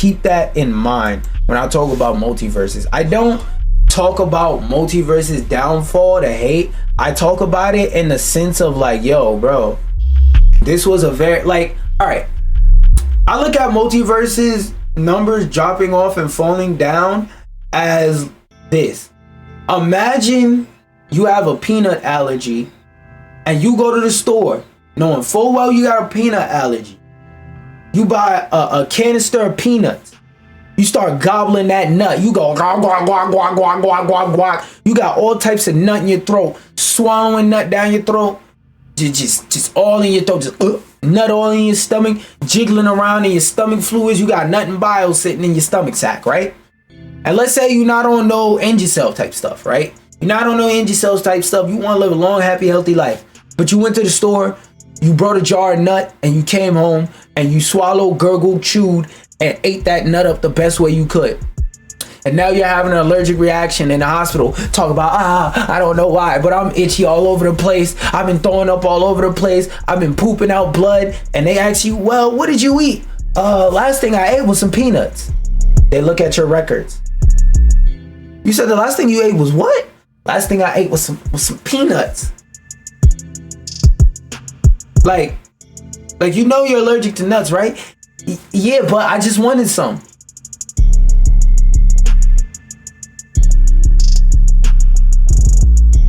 keep that in mind when I talk about multiverses. I don't talk about multiverses downfall to hate. I talk about it in the sense of like, yo, bro, this was a very, like, all right, I look at multiverses numbers dropping off and falling down as this. Imagine you have a peanut allergy and you go to the store knowing full well you got a peanut allergy. You buy a canister of peanuts. You start gobbling that nut. You go guac, guac, guac, guac, guac, guac, guac, guac. You got all types of nut in your throat. Swallowing nut down your throat. Just all in your throat. Just nut all in your stomach. Jiggling around in your stomach fluids. You got nut and bile sitting in your stomach sack, right? And let's say you're not on no Angicell type stuff, right? You're not on no Angicell type stuff. You want to live a long, happy, healthy life. But you went to the store. You brought a jar of nut and you came home and you swallowed, gurgled, chewed, and ate that nut up the best way you could. And now you're having an allergic reaction in the hospital. Talk about, I don't know why, but I'm itchy all over the place. I've been throwing up all over the place. I've been pooping out blood. And they ask you, well, what did you eat? Last thing I ate was some peanuts. They look at your records. You said the last thing you ate was what? Last thing I ate was some peanuts. Like you know you're allergic to nuts, right? Yeah, but I just wanted some.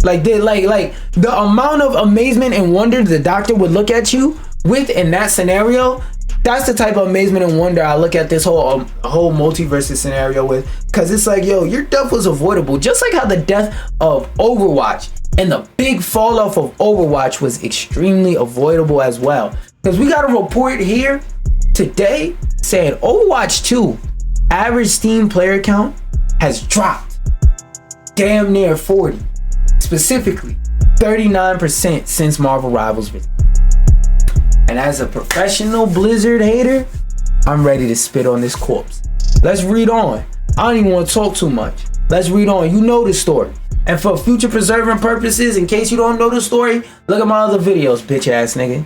Like the amount of amazement and wonder the doctor would look at you with in that scenario, that's the type of amazement and wonder I look at this whole multiverse scenario with, because it's like, yo, your death was avoidable, just like how the death of Overwatch and the big fall off of Overwatch was extremely avoidable as well. Because we got a report here today saying Overwatch 2 average Steam player count has dropped damn near 40, specifically 39% since Marvel Rivals. And as a professional Blizzard hater, I'm ready to spit on this corpse. Let's read on. I don't even want to talk too much. Let's read on. You know the story. And for future preserving purposes, in case you don't know the story, look at my other videos, bitch ass nigga.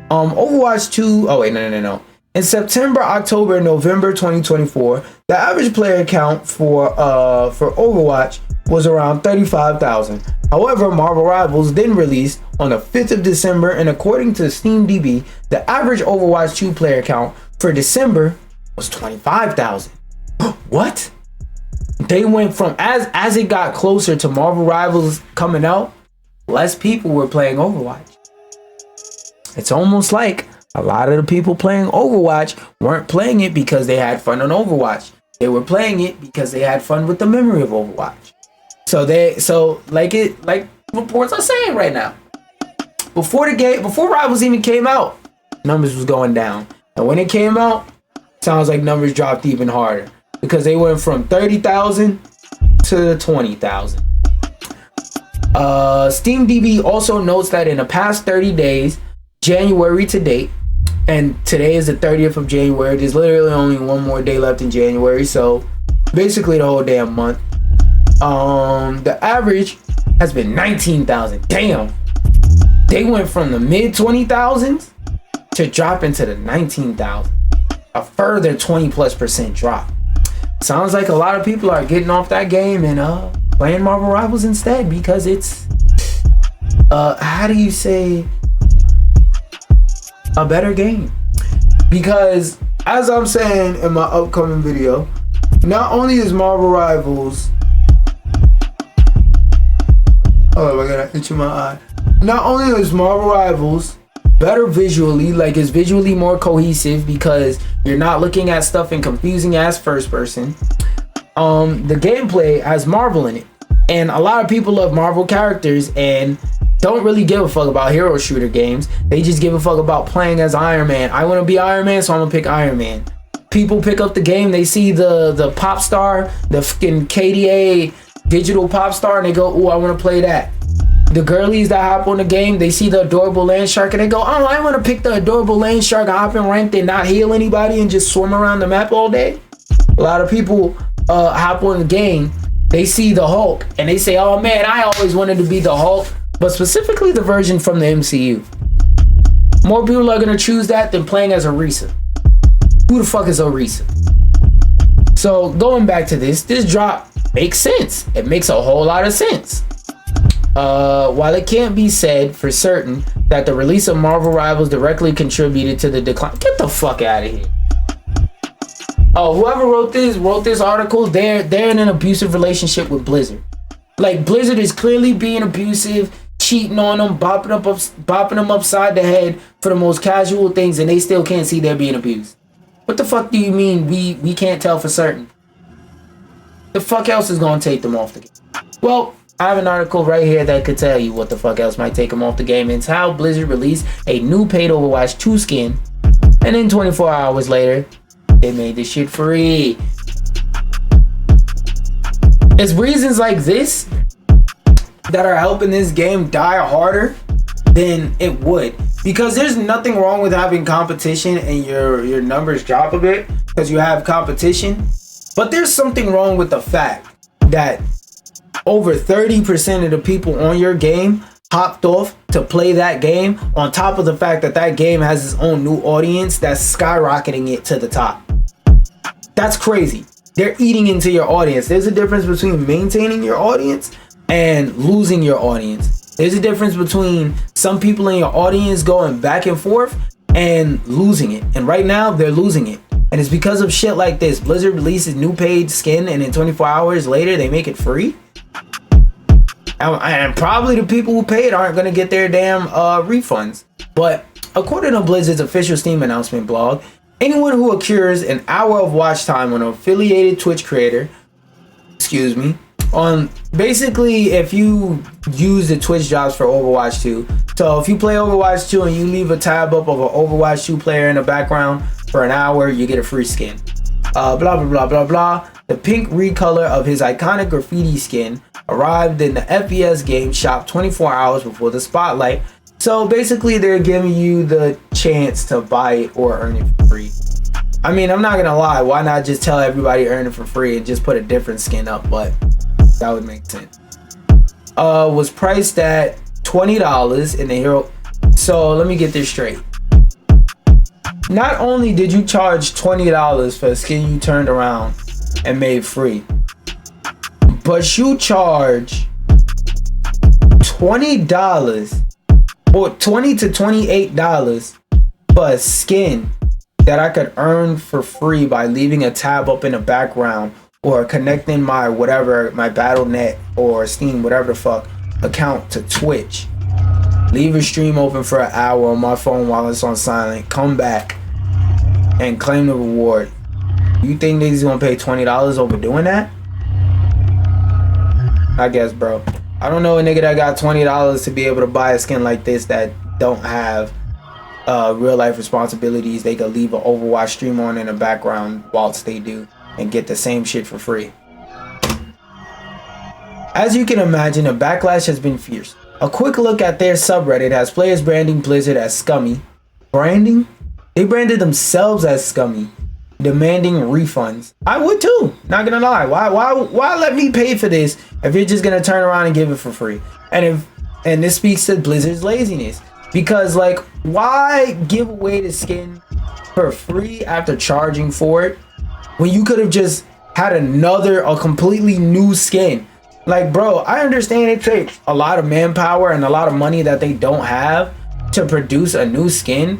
Overwatch 2, oh wait, no. In September, October, and November 2024, the average player count for Overwatch was around 35,000. However, Marvel Rivals then released on the 5th of December, and according to SteamDB, the average Overwatch 2 player count for December was 25,000. What? They went from, as it got closer to Marvel Rivals coming out, less people were playing Overwatch. It's almost like a lot of the people playing Overwatch weren't playing it because they had fun on Overwatch. They were playing it because they had fun with the memory of Overwatch. So like reports are saying right now, before Rivals even came out, numbers was going down. And when it came out, sounds like numbers dropped even harder, because they went from 30,000 to 20,000. SteamDB also notes that in the past 30 days, January to date, and today is the 30th of January, there's literally only one more day left in January, so basically the whole damn month. The average has been 19,000. Damn. They went from the mid 20,000s to drop into the 19,000. A further 20+% drop. Sounds like a lot of people are getting off that game and playing Marvel Rivals instead, because it's how do you say, a better game. Because as I'm saying in my upcoming video, not only is Marvel Rivals, oh, I got an itch in my eye. Not only is Marvel Rivals better visually, like it's visually more cohesive because you're not looking at stuff in confusing ass first person. The gameplay has Marvel in it, and a lot of people love Marvel characters and don't really give a fuck about hero shooter games. They just give a fuck about playing as Iron Man. I want to be Iron Man, so I'm gonna pick Iron Man. People pick up the game, they see the pop star, the fucking KDA digital pop star, and they go, ooh, I want to play that. The girlies that hop on the game, they see the adorable land shark and they go, oh, I want to pick the adorable land shark, hop in ranked and not heal anybody and just swim around the map all day. A lot of people hop on the game, they see the Hulk and they say, oh man, I always wanted to be the Hulk, but specifically the version from the MCU. More people are going to choose that than playing as Orisa. Who the fuck is Orisa? So going back to this drop makes sense. It makes a whole lot of sense. While it can't be said for certain that the release of Marvel Rivals directly contributed to the decline. Get the fuck out of here. Oh, whoever wrote this article, they're in an abusive relationship with Blizzard. Like, Blizzard is clearly being abusive, cheating on them, bopping them upside the head for the most casual things, and they still can't see they're being abused. What the fuck do you mean we can't tell for certain? The fuck else is gonna take them off the game? Well, I have an article right here that could tell you what the fuck else might take them off the game. It's how Blizzard released a new paid Overwatch 2 skin, and then 24 hours later, they made this shit free. It's reasons like this that are helping this game die harder than it would. Because there's nothing wrong with having competition and your numbers drop a bit because you have competition. But there's something wrong with the fact that over 30% of the people on your game hopped off to play that game, on top of the fact that that game has its own new audience that's skyrocketing it to the top. That's crazy. They're eating into your audience. There's a difference between maintaining your audience and losing your audience. There's a difference between some people in your audience going back and forth and losing it. And right now, they're losing it. And it's because of shit like this. Blizzard releases new paid skin, and then 24 hours later, they make it free. And probably the people who paid aren't going to get their damn refunds. But according to Blizzard's official Steam announcement blog, anyone who accrues an hour of watch time on an affiliated Twitch creator, on basically if you use the Twitch jobs for Overwatch 2. So if you play Overwatch 2 and you leave a tab up of an Overwatch 2 player in the background for an hour, you get a free skin. Blah, blah, blah, blah, blah. The pink recolor of his iconic graffiti skin arrived in the FPS game shop 24 hours before the spotlight. So basically they're giving you the chance to buy it or earn it for free. I mean, I'm not gonna lie, why not just tell everybody earn it for free and just put a different skin up? But that would make sense. Was priced at $20 in the hero. So let me get this straight. Not only did you charge $20 for a skin you turned around and made free, but you charge $20 or $20 to $28 for a skin that I could earn for free by leaving a tab up in the background or connecting my whatever, my Battle.net or Steam, whatever the fuck, account to Twitch. Leave a stream open for an hour on my phone while it's on silent. Come back and claim the reward. You think niggas gonna pay $20 over doing that? I guess, bro. I don't know a nigga that got $20 to be able to buy a skin like this that don't have real life responsibilities. They could leave an Overwatch stream on in the background whilst they do and get the same shit for free. As you can imagine, the backlash has been fierce. A quick look at their subreddit has players branding Blizzard as scummy. Branding? They branded themselves as scummy, demanding refunds. I would too, not gonna lie. Why let me pay for this if you're just gonna turn around and give it for free? And this speaks to Blizzard's laziness. Because like, why give away the skin for free after charging for it when you could have just had a completely new skin? Like, bro, I understand it takes a lot of manpower and a lot of money that they don't have to produce a new skin,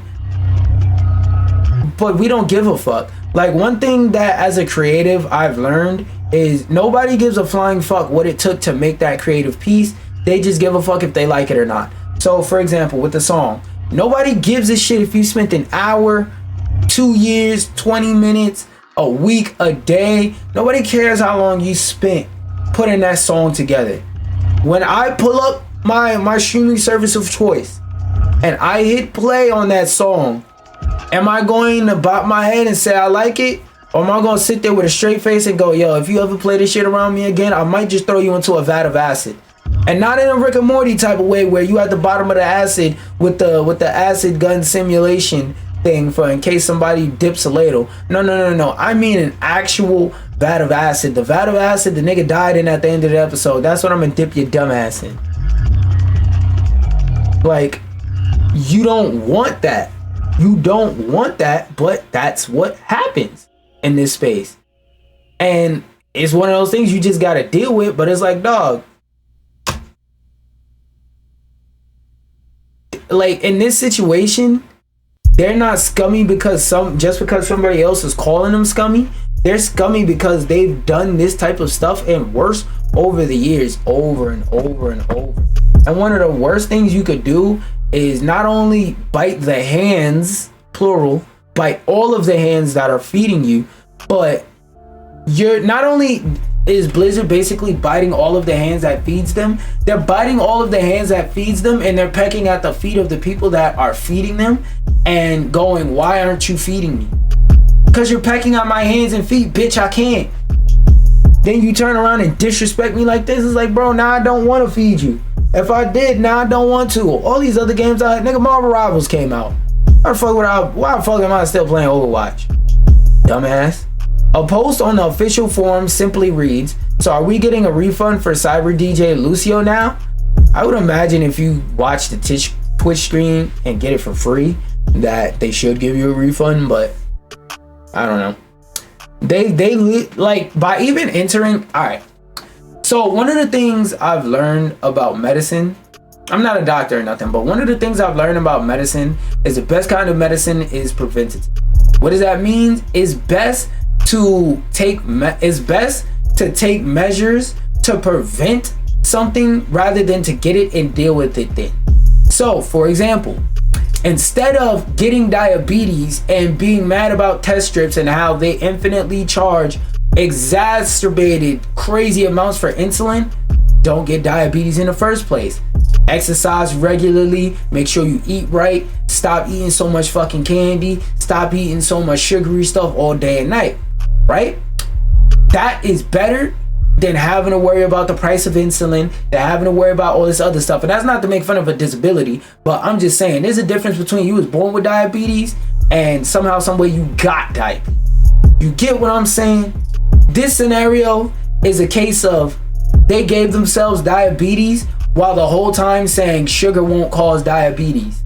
but we don't give a fuck. Like, one thing that as a creative I've learned is nobody gives a flying fuck what it took to make that creative piece. They just give a fuck if they like it or not. So for example, with the song, nobody gives a shit if you spent an hour, 2 years, 20 minutes, a week, a day. Nobody cares how long you spent putting that song together. When I pull up my streaming service of choice and I hit play on that song, am I going to bop my head and say I like it? Or am I going to sit there with a straight face and go, yo, if you ever play this shit around me again, I might just throw you into a vat of acid. And not in a Rick and Morty type of way where you at the bottom of the acid with the acid gun simulation thing for in case somebody dips a ladle. No. I mean an actual vat of acid. The vat of acid the nigga died in at the end of the episode. That's what I'm gonna dip your dumb ass in. Like, you don't want that. You don't want that, but that's what happens in this space. And it's one of those things you just got to deal with. But it's like, dog, like in this situation, they're not scummy because somebody else is calling them scummy. They're scummy because they've done this type of stuff and worse over the years, over and over and over. And one of the worst things you could do is not only bite the hands, plural, bite all of the hands that are feeding you, but you're not only is Blizzard basically biting all of the hands that feeds them, they're biting all of the hands that feeds them, and they're pecking at the feet of the people that are feeding them and going, why aren't you feeding me? Because you're pecking at my hands and feet, bitch, I can't. Then you turn around and disrespect me like this. It's like, bro, now I don't want to feed you. If I did, now I don't want to. All these other games, nigga, Marvel Rivals came out. Why the fuck am I still playing Overwatch? Dumbass. A post on the official forum simply reads, so are we getting a refund for Cyber DJ Lucio now? I would imagine if you watch the Twitch stream and get it for free, that they should give you a refund, but I don't know. They like, by even entering, all right. So one of the things I've learned about medicine, I'm not a doctor or nothing, but one of the things I've learned about medicine is the best kind of medicine is preventative. What does that mean? It's best to take measures to prevent something rather than to get it and deal with it then. So, for example, instead of getting diabetes and being mad about test strips and how they infinitely charge exacerbated crazy amounts for insulin, don't get diabetes in the first place. Exercise regularly, make sure you eat right, stop eating so much fucking candy, stop eating so much sugary stuff all day and night, right? That is better than having to worry about the price of insulin, than having to worry about all this other stuff. And that's not to make fun of a disability, but I'm just saying there's a difference between you was born with diabetes and somehow, some way you got diabetes. You get what I'm saying? This scenario is a case of they gave themselves diabetes while the whole time saying sugar won't cause diabetes.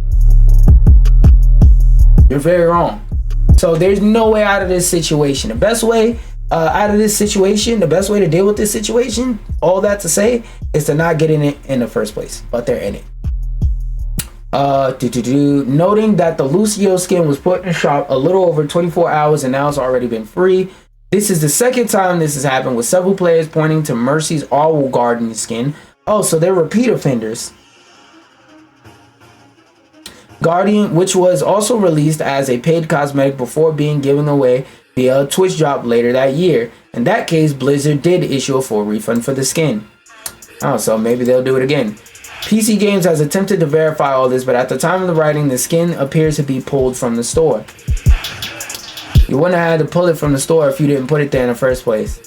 You're very wrong. So there's no way out of this situation. The best way out of this situation, the best way to deal with this situation, all that to say, is to not get in it in the first place, but they're in it. Noting that the Lucio skin was put in the shop a little over 24 hours and now it's already been free. This is the second time this has happened, with several players pointing to Mercy's Owl Garden skin. Oh, so they're repeat offenders. Guardian, which was also released as a paid cosmetic before being given away via a Twitch drop later that year. In that case, Blizzard did issue a full refund for the skin. Oh, so maybe they'll do it again. PC Games has attempted to verify all this, but at the time of the writing, the skin appears to be pulled from the store. You wouldn't have had to pull it from the store if you didn't put it there in the first place.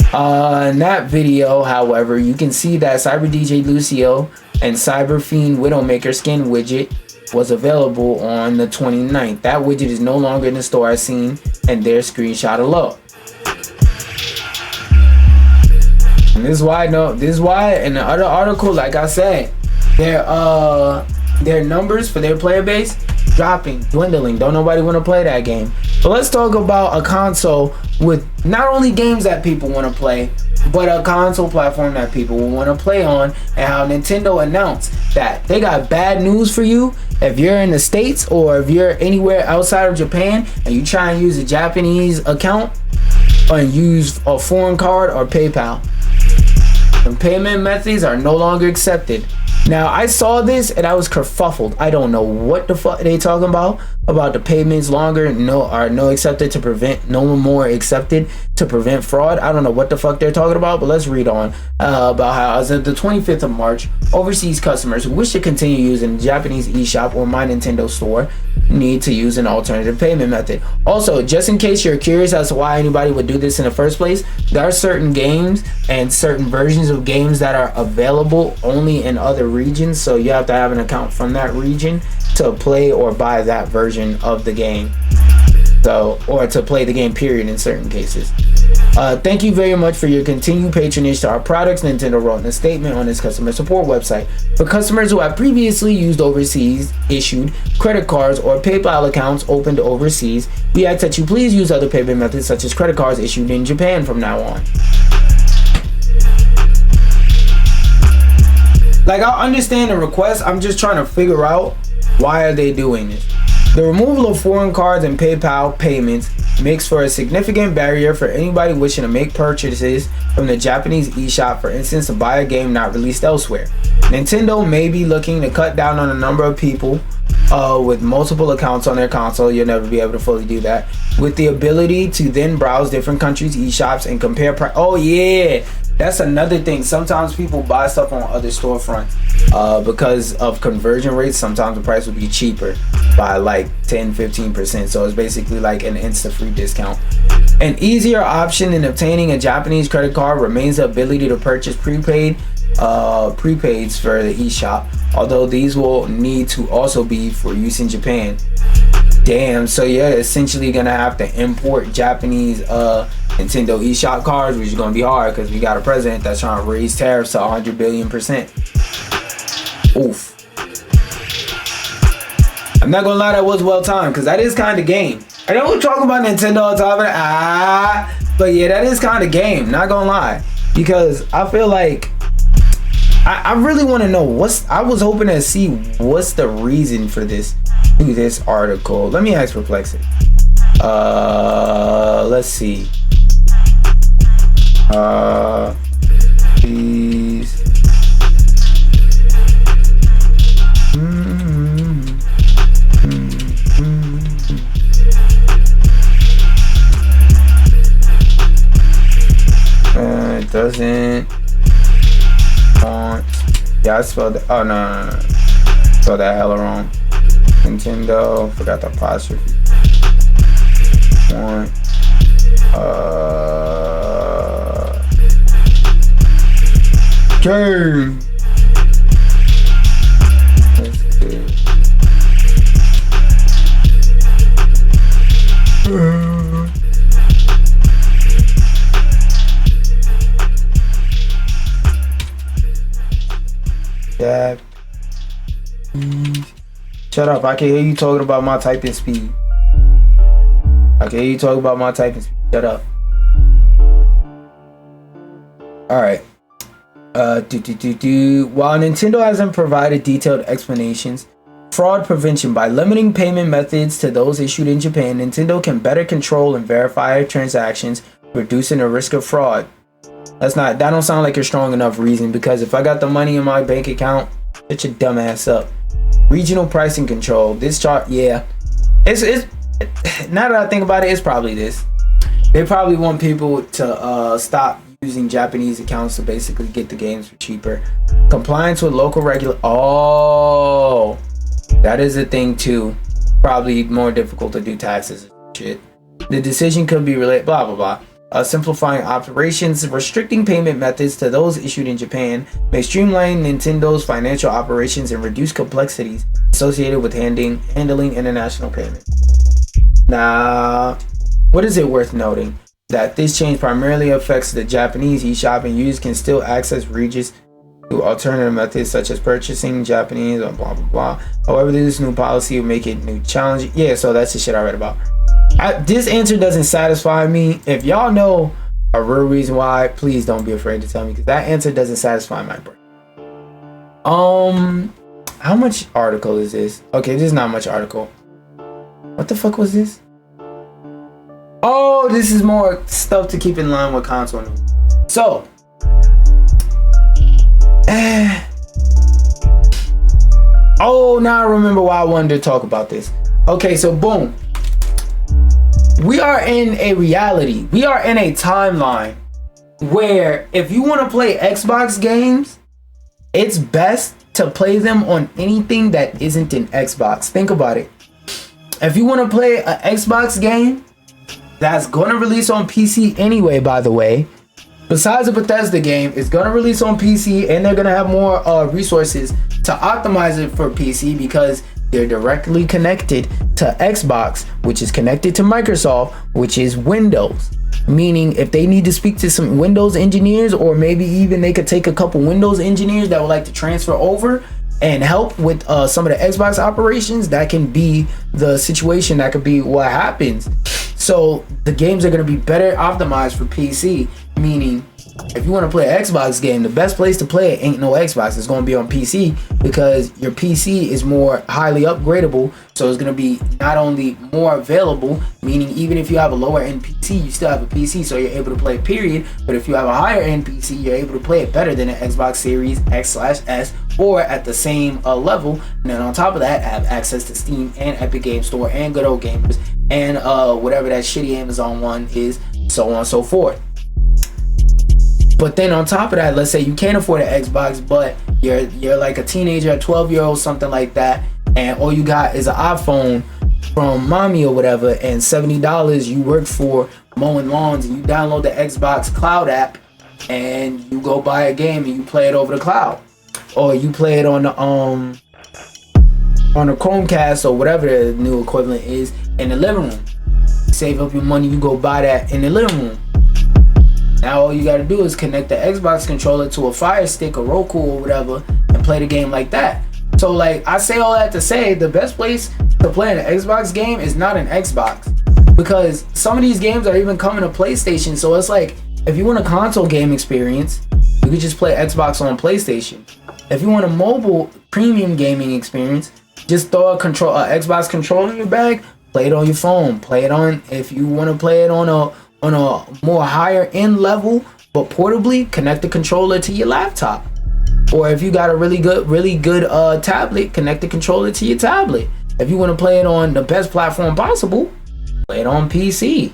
In that video, however, you can see that Cyber DJ Lucio and Cyber Fiend Widowmaker skin widget was available on the 29th. That widget is no longer in the store as seen in their screenshot below. And this is why in the other article, like I said, their numbers for their player base dropping, dwindling. Don't nobody want to play that game. But let's talk about a console with not only games that people want to play, but a console platform that people will want to play on, and how Nintendo announced that they got bad news for you if you're in the States or if you're anywhere outside of Japan and you try and use a Japanese account and use a foreign card or PayPal. The payment methods are no longer accepted. Now, I saw this and I was kerfuffled. I don't know what the fuck they talking about the payments longer no accepted to prevent, no more accepted to prevent fraud. I don't know what the fuck they're talking about, but let's read on about how as of the 25th of March, overseas customers who wish to continue using the Japanese eShop or My Nintendo Store need to use an alternative payment method. Also, just in case you're curious as to why anybody would do this in the first place, there are certain games and certain versions of games that are available only in other regions, so you have to have an account from that region to play or buy that version of the game. So, or to play the game period in certain cases. Thank you very much for your continued patronage to our products. Nintendo wrote in a statement on its customer support website. For customers who have previously used overseas issued credit cards or PayPal accounts opened overseas, we ask that you please use other payment methods such as credit cards issued in Japan from now on. Like, I understand the request. I'm just trying to figure out why are they doing this. The removal of foreign cards and PayPal payments makes for a significant barrier for anybody wishing to make purchases from the Japanese eShop, for instance, to buy a game not released elsewhere. Nintendo may be looking to cut down on the number of people with multiple accounts on their console. You'll never be able to fully do that. With the ability to then browse different countries' eShops and compare price. Oh yeah, that's another thing. Sometimes people buy stuff on other storefronts because of conversion rates. Sometimes the price will be cheaper by like 10-15%. So it's basically like an insta free discount. An easier option in obtaining a Japanese credit card remains the ability to purchase prepaids for the eShop, although these will need to also be for use in Japan. Damn, so you're essentially gonna have to import Japanese Nintendo eShop cards, which is gonna be hard because we got a president that's trying to raise tariffs to 100 billion%. Oof. I'm not gonna lie, that was well timed because that is kind of game. I know we're talking about Nintendo on top of that, but yeah, that is kind of game. Not gonna lie, because I feel like I really want to know I was hoping to see what's the reason for this. Do this article. Let me ask Perplexity. Let's see. Please. It doesn't want. Yeah, I spelled that. Oh no. Spelled that hella wrong. Nintendo, forgot the apostrophe. One. Game. That's good. Yeah. Shut up, I can hear you talking about my typing speed. I can hear you talking about my typing speed. Shut up. Alright. While Nintendo hasn't provided detailed explanations, fraud prevention by limiting payment methods to those issued in Japan, Nintendo can better control and verify transactions, reducing the risk of fraud. That don't sound like a strong enough reason, because if I got the money in my bank account, shut your dumb ass up. Regional pricing control. This chart, yeah. It's now that I think about it, it's probably this. They probably want people to stop using Japanese accounts to basically get the games for cheaper. Compliance with local Oh, that is a thing too. Probably more difficult to do taxes and shit. The decision could be related, blah blah blah. Simplifying operations, restricting payment methods to those issued in Japan may streamline Nintendo's financial operations and reduce complexities associated with handling international payments. Now, what is it worth noting? That this change primarily affects the Japanese eShop, and users can still access regions through alternative methods such as purchasing Japanese or blah blah blah. However, this new policy will make it new challenging. Yeah, so that's the shit I read about. This answer doesn't satisfy me. If y'all know a real reason why, please don't be afraid to tell me, because that answer doesn't satisfy my brain. How much article is this? Okay, this is not much article. What the fuck was this? Oh, this is more stuff to keep in line with console news. So, oh, now I remember why I wanted to talk about this. Okay, so boom. We are in a reality. We are in a timeline where if you want to play Xbox games, it's best to play them on anything that isn't an Xbox. Think about it. If you want to play an Xbox game that's going to release on PC anyway, by the way, besides a Bethesda game, it's going to release on PC, and they're going to have more resources to optimize it for PC, because they're directly connected to Xbox, which is connected to Microsoft, which is Windows. Meaning if they need to speak to some Windows engineers, or maybe even they could take a couple Windows engineers that would like to transfer over and help with some of the Xbox operations, that can be the situation. That could be what happens. So the games are going to be better optimized for PC, meaning if you want to play an Xbox game, the best place to play it ain't no Xbox. It's going to be on PC, because your PC is more highly upgradable. So it's going to be not only more available, meaning even if you have a lower end PC, you still have a PC, so you're able to play, period. But if you have a higher end PC, you're able to play it better than an Xbox Series X/S, or at the same level. And then on top of that, have access to Steam and Epic Game Store and Good Old Gamers and whatever that shitty Amazon one is, so on and so forth. But then on top of that, let's say you can't afford an Xbox, but you're like a teenager, a 12-year-old, something like that, and all you got is an iPhone from mommy or whatever, and $70 you work for mowing lawns, and you download the Xbox Cloud app, and you go buy a game and you play it over the cloud, or you play it on the Chromecast or whatever the new equivalent is in the living room. Save up your money, you go buy that in the living room. Now all you gotta do is connect the Xbox controller to a Fire Stick or Roku or whatever and play the game like that. So like, I say all that to say, the best place to play an Xbox game is not an Xbox, because some of these games are even coming to PlayStation. So it's like, if you want a console game experience, you could just play Xbox on PlayStation. If you want a mobile premium gaming experience, just throw a Xbox controller in your bag, play it on your phone, play it on, if you want to play it on a more higher end level, but portably, connect the controller to your laptop. Or if you got a really good tablet, connect the controller to your tablet. If you want to play it on the best platform possible, play it on PC.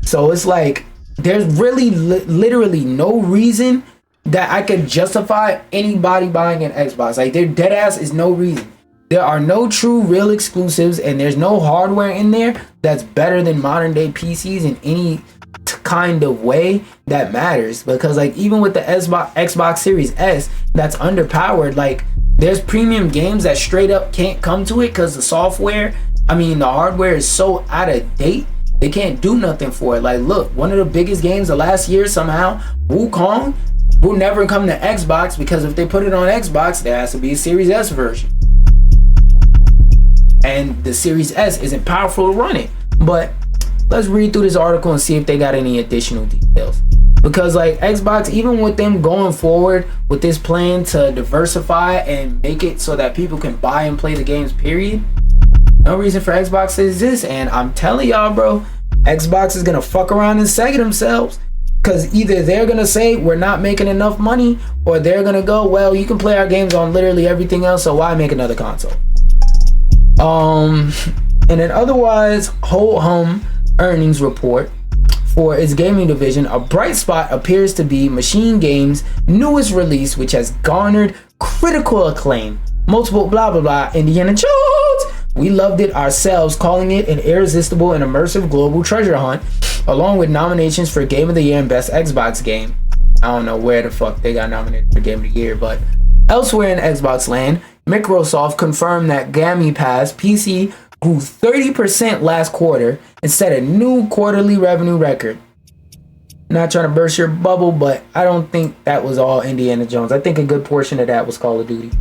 So it's like, there's really literally no reason that I could justify anybody buying an Xbox. Like, there dead ass is no reason. There are no true real exclusives, and there's no hardware in there that's better than modern day PCs in any kind of way that matters. Because like, even with the Xbox Series S that's underpowered, like, there's premium games that straight up can't come to it because the hardware is so out of date, they can't do nothing for it. Like, look, one of the biggest games of last year, somehow, Wukong, will never come to Xbox, because if they put it on Xbox, there has to be a Series S version. And the Series S isn't powerful to run it. But let's read through this article and see if they got any additional details. Because like, Xbox, even with them going forward with this plan to diversify and make it so that people can buy and play the games, period, no reason for Xbox to exist. And I'm telling y'all, bro, Xbox is gonna fuck around and seg themselves. Because either they're gonna say we're not making enough money, or they're gonna go, well, you can play our games on literally everything else, so why make another console? And then otherwise, Whole Home earnings report for its gaming division, a bright spot appears to be Machine Games' newest release, which has garnered critical acclaim. Multiple blah blah blah, Indiana Jones. We loved it ourselves, calling it an irresistible and immersive global treasure hunt, along with nominations for Game of the Year and Best Xbox Game. I don't know where the fuck they got nominated for Game of the Year, but elsewhere in Xbox land, Microsoft confirmed that Game Pass PC grew 30% last quarter and set a new quarterly revenue record. Not trying to burst your bubble, but I don't think that was all Indiana Jones. I think a good portion of that was Call of Duty.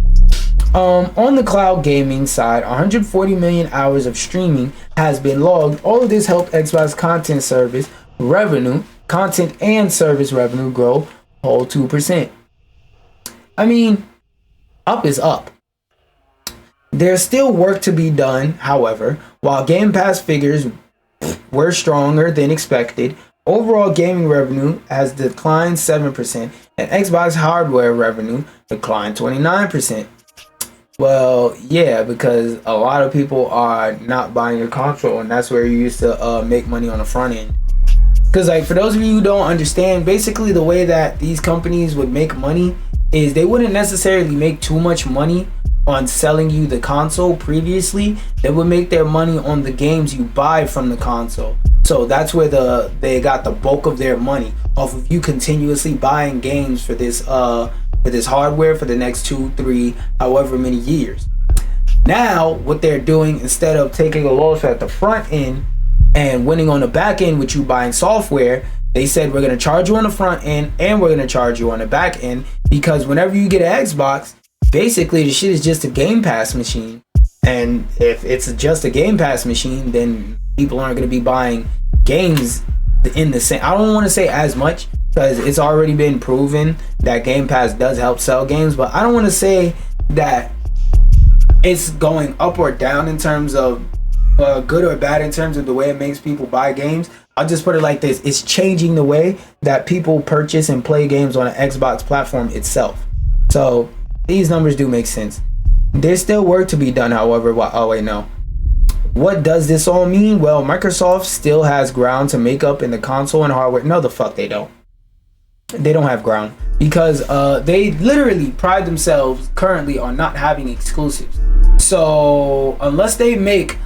On the cloud gaming side, 140 million hours of streaming has been logged. All of this helped Xbox content and service revenue grow whole 2%. I mean, up is up. There's still work to be done, however. While Game Pass figures were stronger than expected, overall gaming revenue has declined 7%, and Xbox hardware revenue declined 29%. Well, yeah, because a lot of people are not buying your console, and that's where you used to make money on the front end. Because, like, for those of you who don't understand, basically the way that these companies would make money is they wouldn't necessarily make too much money on selling you the console previously. They would make their money on the games you buy from the console. So that's where they got the bulk of their money, off of you continuously buying games for this hardware for the next 2, 3, however many years. Now what they're doing, instead of taking a loss at the front end and winning on the back end with you buying software, they said we're going to charge you on the front end and we're going to charge you on the back end, because whenever you get an Xbox, basically the shit is just a Game Pass machine. And if it's just a Game Pass machine, then people aren't going to be buying games in the same. I don't want to say as much, because it's already been proven that Game Pass does help sell games, but I don't want to say that it's going up or down in terms of good or bad in terms of the way it makes people buy games. I'll just put it like this: it's changing the way that people purchase and play games on an Xbox platform itself. So these numbers do make sense. There's still work to be done, however. Oh wait, no. What does this all mean? Well, Microsoft still has ground to make up in the console and hardware. No, the fuck they don't. They don't have ground, because they literally pride themselves currently on not having exclusives. So unless the next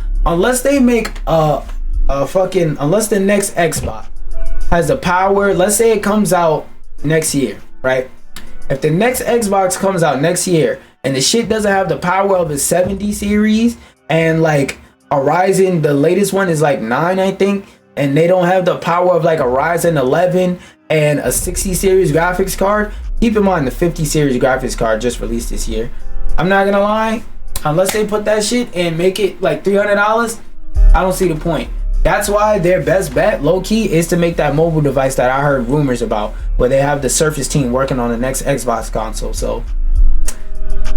Xbox has the power, let's say it comes out next year, right? If the next Xbox comes out next year and the shit doesn't have the power of a 70 series, and like a Ryzen, the latest one is like 9, I think, and they don't have the power of like a Ryzen 11 and a 60 series graphics card, keep in mind the 50 series graphics card just released this year. I'm not gonna lie, unless they put that shit and make it like $300, I don't see the point. That's why their best bet, low key, is to make that mobile device that I heard rumors about, where they have the Surface team working on the next Xbox console. So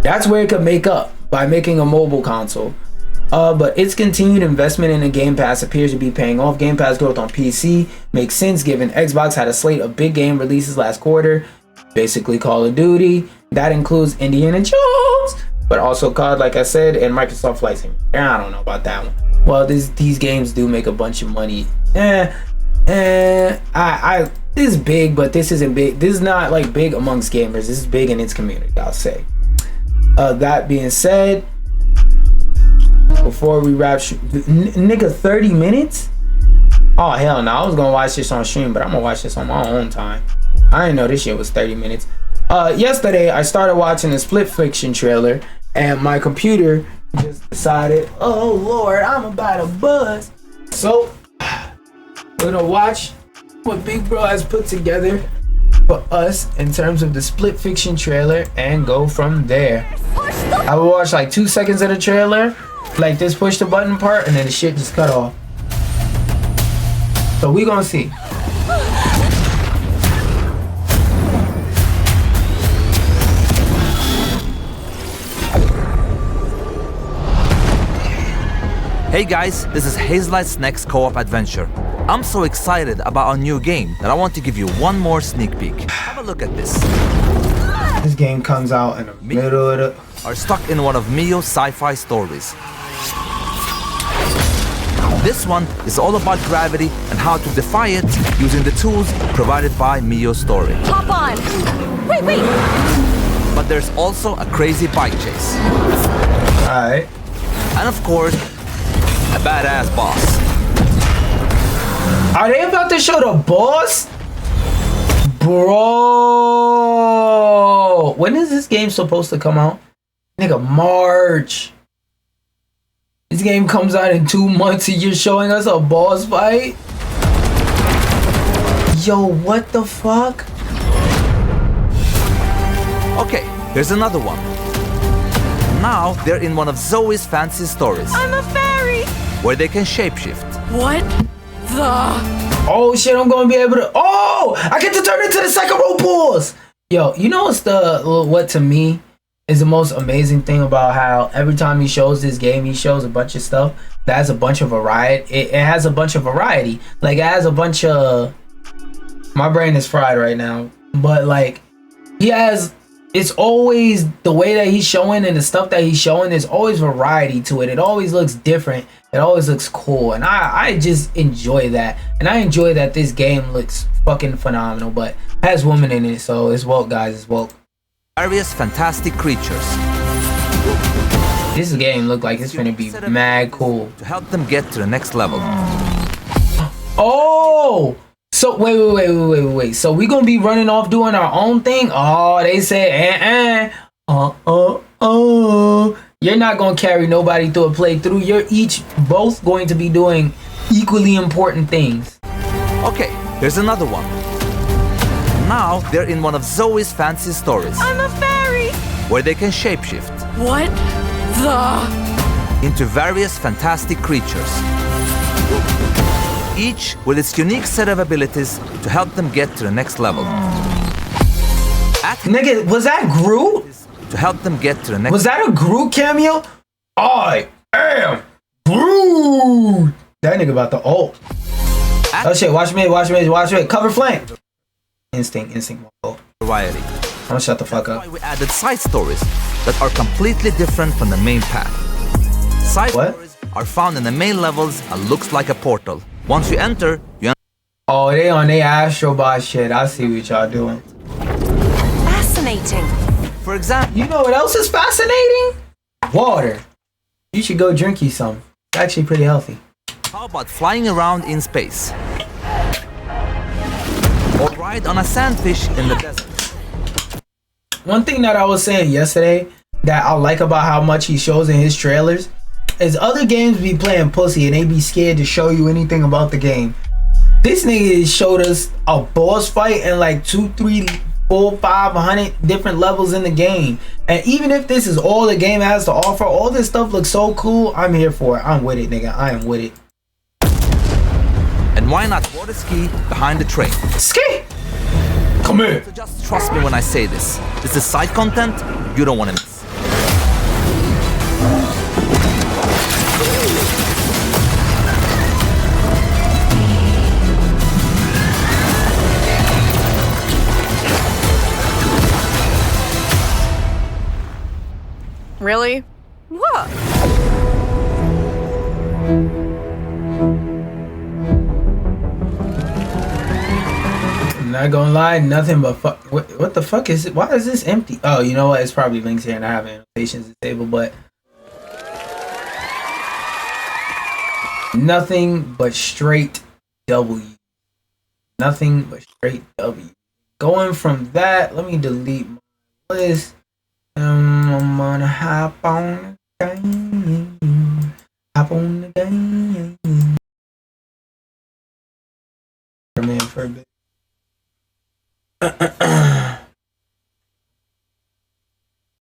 that's where it could make up, by making a mobile console. But its continued investment in the Game Pass appears to be paying off. Game Pass growth on PC makes sense given Xbox had a slate of big game releases last quarter, basically Call of Duty. That includes Indiana Jones, but also COD, like I said, and Microsoft Flight Simulator. I don't know about that one. Well, these games do make a bunch of money. This is big, but this isn't big. This is not like big amongst gamers. This is big in its community, I'll say. That being said, before we wrap, nigga, 30 minutes? Oh hell no! I was gonna watch this on stream, but I'm gonna watch this on my own time. I didn't know this shit was 30 minutes. Yesterday I started watching the Split Fiction trailer, and my computer just decided, oh lord, I'm about to buzz. So we're gonna watch what Big Bro has put together for us in terms of the Split Fiction trailer and go from there. I will watch like 2 seconds of the trailer, like this push the button part, and then the shit just cut off. So we gonna see. Hey guys, this is Hazelight's next co-op adventure. I'm so excited about our new game that I want to give you one more sneak peek. Have a look at this. This game comes out in the middle of the... Are stuck in one of Mio's sci-fi stories. This one is all about gravity and how to defy it using the tools provided by Mio's story. Hop on! Wait! But there's also a crazy bike chase. Alright. And of course, a badass boss. Are they about to show the boss? Bro! When is this game supposed to come out? Nigga, March. This game comes out in 2 months and you're showing us a boss fight? Yo, what the fuck? Okay, here's another one. Now they're in one of Zoe's fancy stories. I'm a fairy! Where they can shapeshift. What the? Oh shit, I'm gonna be able to... Oh! I get to turn into the second row boss! Yo, you know what to me is the most amazing thing about how every time he shows this game, he shows a bunch of stuff that has a bunch of variety. It has a bunch of variety. Like, it has a bunch of... My brain is fried right now. But, like, he has... It's always the way that he's showing and the stuff that he's showing, there's always variety to it. It always looks different. It always looks cool. And I just enjoy that. And I enjoy that this game looks fucking phenomenal. But has women in it, so it's woke, guys. It's woke. Various fantastic creatures. This game look like it's gonna be mad cool. To help them get to the next level. Oh! So wait. So we gonna be running off doing our own thing? Oh, they said You're not gonna carry nobody through a playthrough. You're each both going to be doing equally important things. Okay, here's another one. Now they're in one of Zoe's fancy stories, I'm a fairy. where they can shapeshift What the? into various fantastic creatures, each with its unique set of abilities to help them get to the next level. Nigga, was that Groot? To help them get to the next. Was that a Groot cameo? I am Groot. That nigga about to ult. Oh shit, watch me, watch me, watch me. Cover flank. Instinct. Variety. I'm gonna shut the fuck That's why up. we added side stories that are completely different from the main path. Side What? stories are found in the main levels and looks like a portal. Once you enter, you Oh, they on they Astrobot shit. I see what y'all doing. Fascinating. for example, You know what else is fascinating? Water. You should go drink you some. It's actually pretty healthy. how about flying around in space? Or ride on a sandfish in the desert. One thing that I was saying yesterday that I like about how much he shows in his trailers is other games be playing pussy and they be scared to show you anything about the game. This nigga showed us a boss fight and like 2, 3, 4, 500 different levels in the game. And even if this is all the game has to offer, all this stuff looks so cool. I'm here for it. I'm with it, nigga. I am with it. And why not water ski behind the train? Ski! Come here. So just trust me when I say this. This is side content you don't want to miss. Really? What? I'm not gonna lie, nothing but fuck. What the fuck is it? Why is this empty? Oh, you know what? It's probably links here and I have annotations disabled, but nothing but straight W. Nothing but straight W. Going from that, let me delete my list. I'm gonna hop on the game. Hop on the game. For a bit.